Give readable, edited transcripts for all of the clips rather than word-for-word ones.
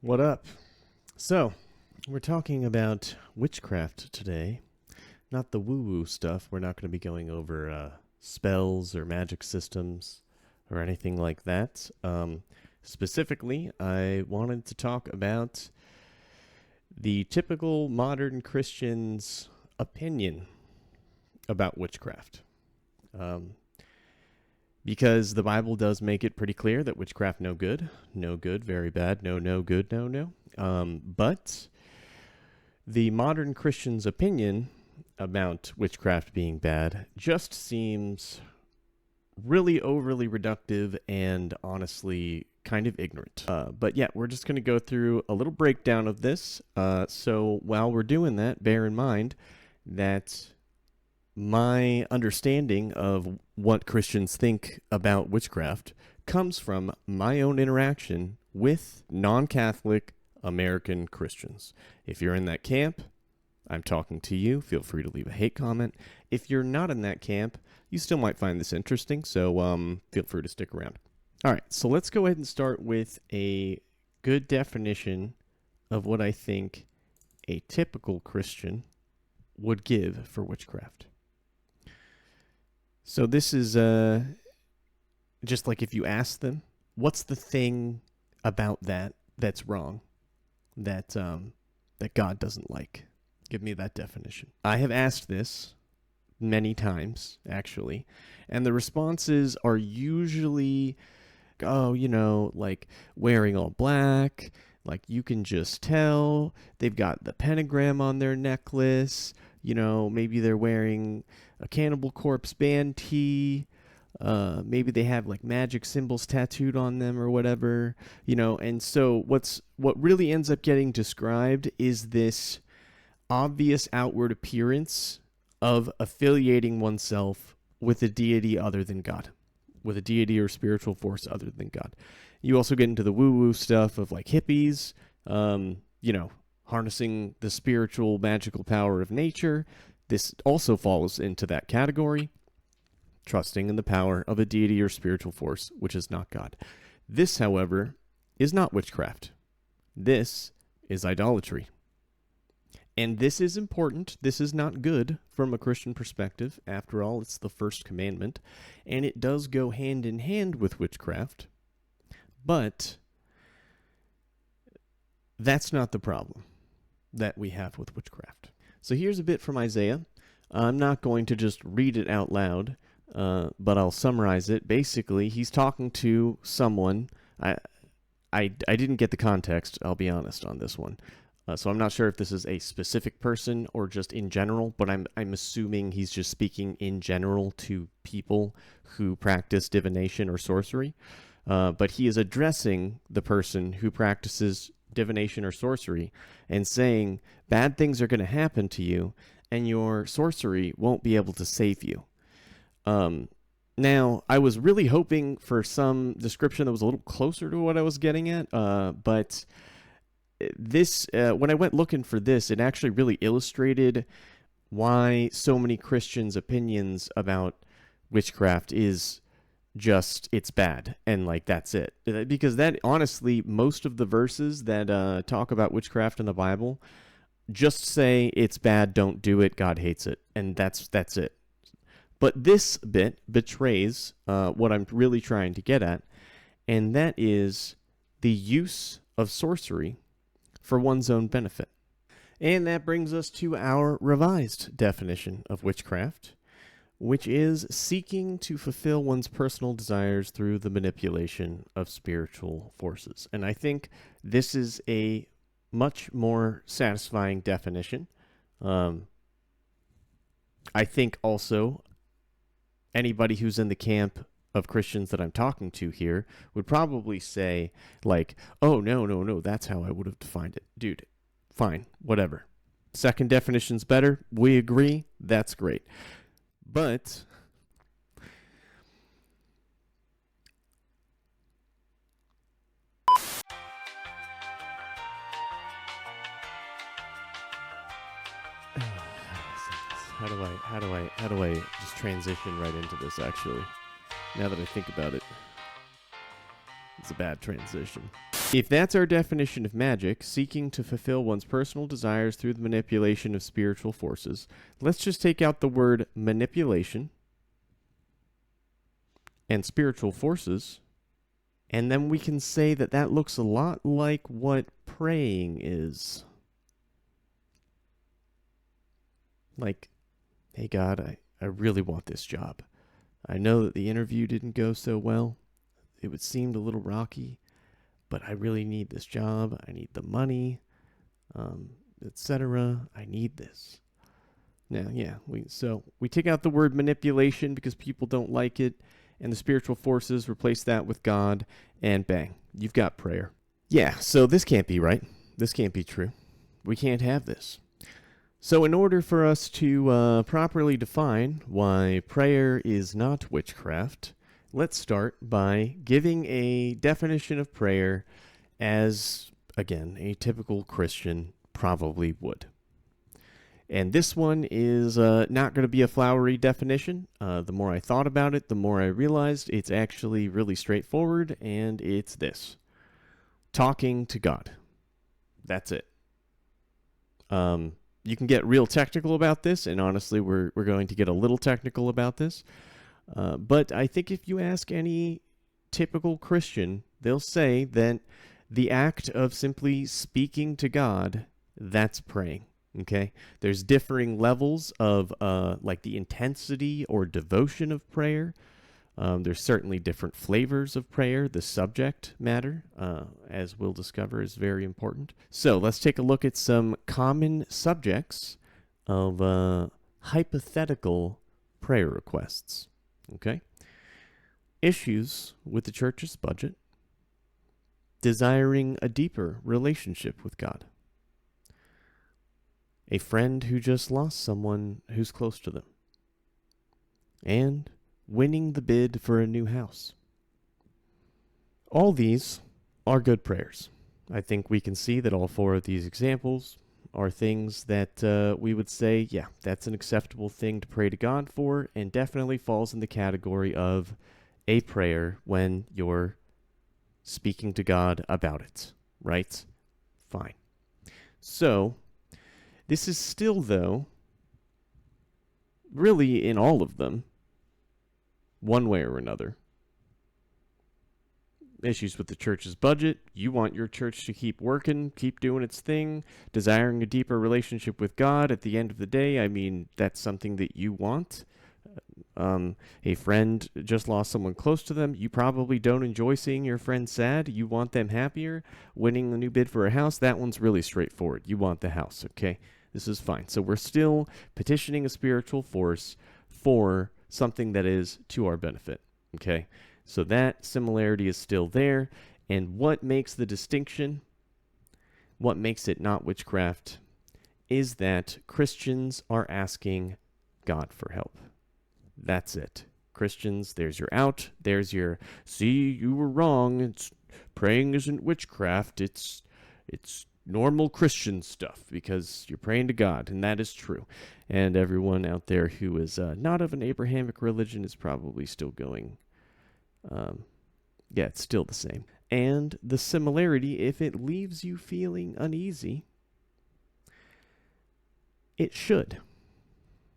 What up? So, we're talking about witchcraft today. Not the woo-woo stuff. We're not going to be going over spells or magic systems or anything like that. Specifically, I wanted to talk about the typical modern Christian's opinion about witchcraft. Because the Bible does make it pretty clear that witchcraft no good, very bad, no good, no. But the modern Christian's opinion about witchcraft being bad just seems really overly reductive and honestly kind of ignorant. But yeah, we're just going to go through a little breakdown of this. So while we're doing that, bear in mind that my understanding of what Christians think about witchcraft comes from my own interaction with non-Catholic American Christians. If you're in that camp, I'm talking to you. Feel free to leave a hate comment. If you're not in that camp, you still might find this interesting, so feel free to stick around. All right, so let's go ahead and start with a good definition of what I think a typical Christian would give for witchcraft. So this is just like if you ask them, what's the thing about that that's wrong, that God doesn't like? Give me that definition. I have asked this many times, actually, and the responses are usually, like wearing all black, like you can just tell. They've got the pentagram on their necklace. Maybe they're wearing a Cannibal Corpse band tee. Maybe they have like magic symbols tattooed on them or whatever, and so what really ends up getting described is this obvious outward appearance of affiliating oneself with a deity other than God, with a deity or spiritual force other than God. You also get into the woo-woo stuff of like hippies, harnessing the spiritual magical power of nature. This also falls into that category. Trusting in the power of a deity or spiritual force, which is not God. This, however, is not witchcraft. This is idolatry. And this is important. This is not good from a Christian perspective. After all, it's the first commandment. And it does go hand in hand with witchcraft. But that's not the problem that we have with witchcraft. So here's a bit from Isaiah. I'm not going to just read it out loud, but I'll summarize it. Basically, he's talking to someone. I didn't get the context, I'll be honest on this one. So I'm not sure if this is a specific person or just in general, but I'm assuming he's just speaking in general to people who practice divination or sorcery. But he is addressing the person who practices divination or sorcery and saying bad things are going to happen to you and your sorcery won't be able to save you. Now, I was really hoping for some description that was a little closer to what I was getting at, but this, when I went looking for this, it actually really illustrated why so many Christians' opinions about witchcraft is just it's bad and like that's it, because that honestly most of the verses that talk about witchcraft in the Bible just say it's bad, don't do it, God hates it, and that's it. But this bit betrays what I'm really trying to get at, and that is the use of sorcery for one's own benefit. And that brings us to our revised definition of witchcraft, which is seeking to fulfill one's personal desires through the manipulation of spiritual forces. And I think this is a much more satisfying definition. I think also anybody who's in the camp of Christians that I'm talking to here would probably say, like, oh, no, that's how I would have defined it. Dude, fine, whatever. Second definition's better. We agree. That's great. But how do I just transition right into this, actually? Now that I think about it, it's a bad transition. If that's our definition of magic, seeking to fulfill one's personal desires through the manipulation of spiritual forces, let's just take out the word manipulation and spiritual forces, and then we can say that that looks a lot like what praying is. Like, hey God, I really want this job. I know that the interview didn't go so well. It seemed a little rocky, but I really need this job. I need the money, etc. I need this. Now, yeah, we take out the word manipulation because people don't like it, and the spiritual forces, replace that with God, and bang, you've got prayer. Yeah, so this can't be right. This can't be true. We can't have this. So in order for us to properly define why prayer is not witchcraft, let's start by giving a definition of prayer as, again, a typical Christian probably would. And this one is not going to be a flowery definition. The more I thought about it, the more I realized it's actually really straightforward, and it's this. Talking to God. That's it. You can get real technical about this, and honestly, we're going to get a little technical about this. But I think if you ask any typical Christian, they'll say that the act of simply speaking to God, that's praying. Okay? There's differing levels of like the intensity or devotion of prayer. There's certainly different flavors of prayer. The subject matter, as we'll discover, is very important. So let's take a look at some common subjects of hypothetical prayer requests. Okay? Issues with the church's budget. Desiring a deeper relationship with God. A friend who just lost someone who's close to them. And winning the bid for a new house. All these are good prayers. I think we can see that all four of these examples are things that we would say, yeah, that's an acceptable thing to pray to God for, and definitely falls in the category of a prayer when you're speaking to God about it, right? Fine. So, this is still, though, really in all of them, one way or another. Issues with the church's budget. You want your church to keep working, keep doing its thing, desiring a deeper relationship with God. At the end of the day, I mean, that's something that you want. A friend just lost someone close to them. You probably don't enjoy seeing your friend sad. You want them happier. Winning a new bid for a house, that one's really straightforward. You want the house, okay? This is fine. So we're still petitioning a spiritual force for something that is to our benefit, okay? So that similarity is still there. And what makes the distinction, what makes it not witchcraft, is that Christians are asking God for help. That's it. Christians, there's your out. There's your, see, you were wrong. It's praying isn't witchcraft. It's normal Christian stuff because you're praying to God, and that is true. And everyone out there who is not of an Abrahamic religion is probably still going, yeah, it's still the same. And the similarity, if it leaves you feeling uneasy, it should.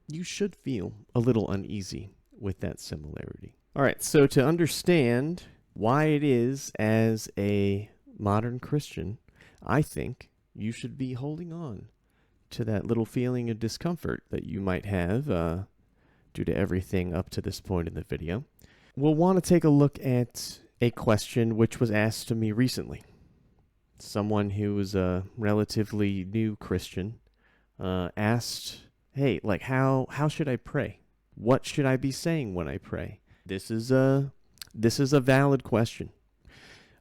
You should feel a little uneasy with that similarity. All right, so to understand why it is, as a modern Christian, I think you should be holding on to that little feeling of discomfort that you might have due to everything up to this point in the video. We'll want to take a look at a question which was asked to me recently. Someone who was a relatively new Christian asked, hey, like, how should I pray? What should I be saying when I pray? This is a valid question.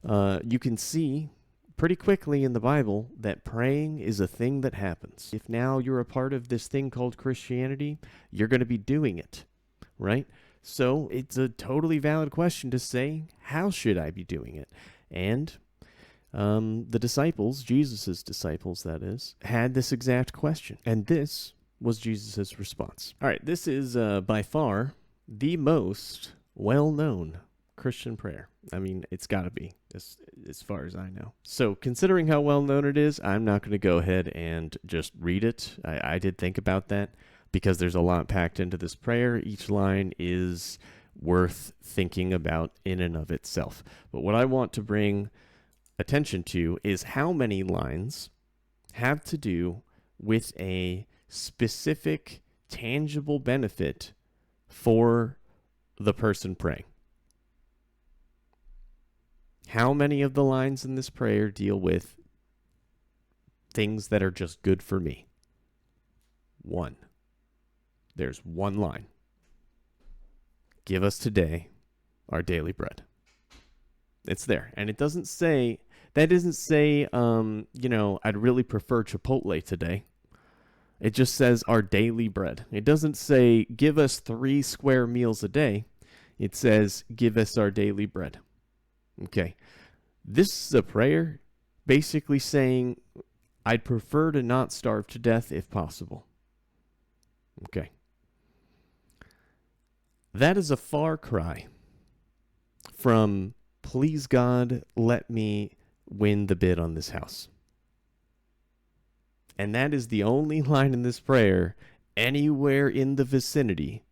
You can see pretty quickly in the Bible that praying is a thing that happens. If now you're a part of this thing called Christianity, you're going to be doing it, right? So it's a totally valid question to say, how should I be doing it? And the disciples, Jesus' disciples that is, had this exact question. And this was Jesus' response. All right, this is by far the most well-known Christian prayer. I mean, it's got to be, as far as I know. So considering how well known it is, I'm not going to go ahead and just read it. I did think about that because there's a lot packed into this prayer. Each line is worth thinking about in and of itself. But what I want to bring attention to is how many lines have to do with a specific tangible benefit for the person praying. How many of the lines in this prayer deal with things that are just good for me? One. There's one line. Give us today our daily bread. It's there. And it doesn't say, that doesn't say, I'd really prefer Chipotle today. It just says our daily bread. It doesn't say, give us 3 square meals a day. It says, give us our daily bread. Okay. This is a prayer basically saying, I'd prefer to not starve to death if possible. Okay. That is a far cry from, please God, let me win the bid on this house. And that is the only line in this prayer anywhere in the vicinity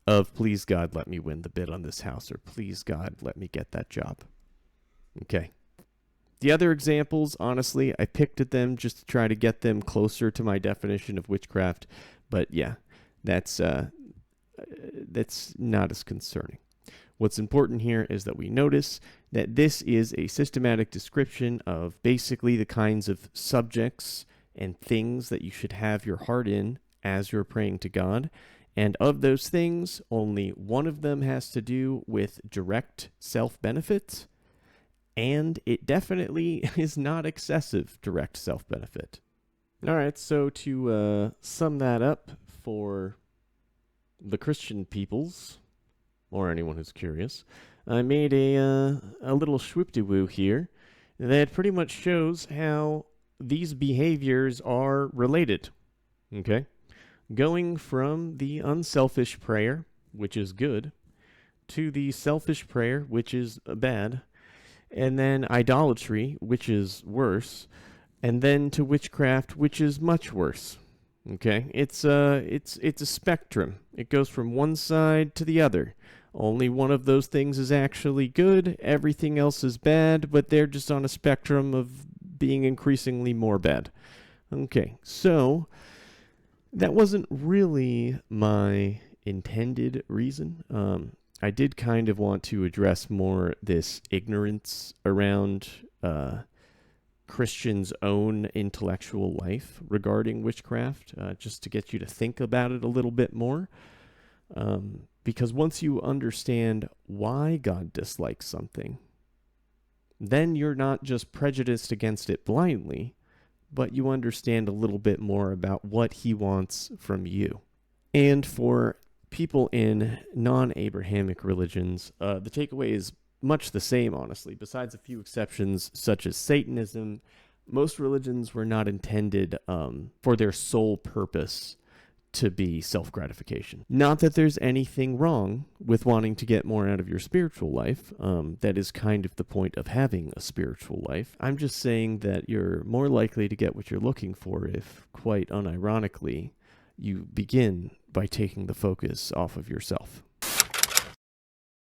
of, please God, let me win the bid on this house, or please God, let me get that job. Okay. The other examples, honestly, I picked at them just to try to get them closer to my definition of witchcraft. But yeah, that's not as concerning. What's important here is that we notice that this is a systematic description of basically the kinds of subjects and things that you should have your heart in as you're praying to God. And of those things, only one of them has to do with direct self-benefit, and it definitely is not excessive direct self-benefit. All right, so to sum that up for the Christian peoples, or anyone who's curious, I made a little schwip-de-woo here that pretty much shows how these behaviors are related. Okay? Going from the unselfish prayer, which is good, to the selfish prayer, which is bad, and then idolatry, which is worse, and then to witchcraft, which is much worse. Okay? It's a spectrum. It goes from one side to the other. Only one of those things is actually good. Everything else is bad, but they're just on a spectrum of being increasingly more bad. Okay, so that wasn't really my intended reason. I did kind of want to address more this ignorance around Christians' own intellectual life regarding witchcraft, just to get you to think about it a little bit more. Because once you understand why God dislikes something, then you're not just prejudiced against it blindly, but you understand a little bit more about what he wants from you. And for people in non-Abrahamic religions, the takeaway is much the same, honestly. Besides a few exceptions, such as Satanism, most religions were not intended for their sole purpose to be self-gratification. Not that there's anything wrong with wanting to get more out of your spiritual life. That is kind of the point of having a spiritual life. I'm just saying that you're more likely to get what you're looking for if, quite unironically, you begin by taking the focus off of yourself.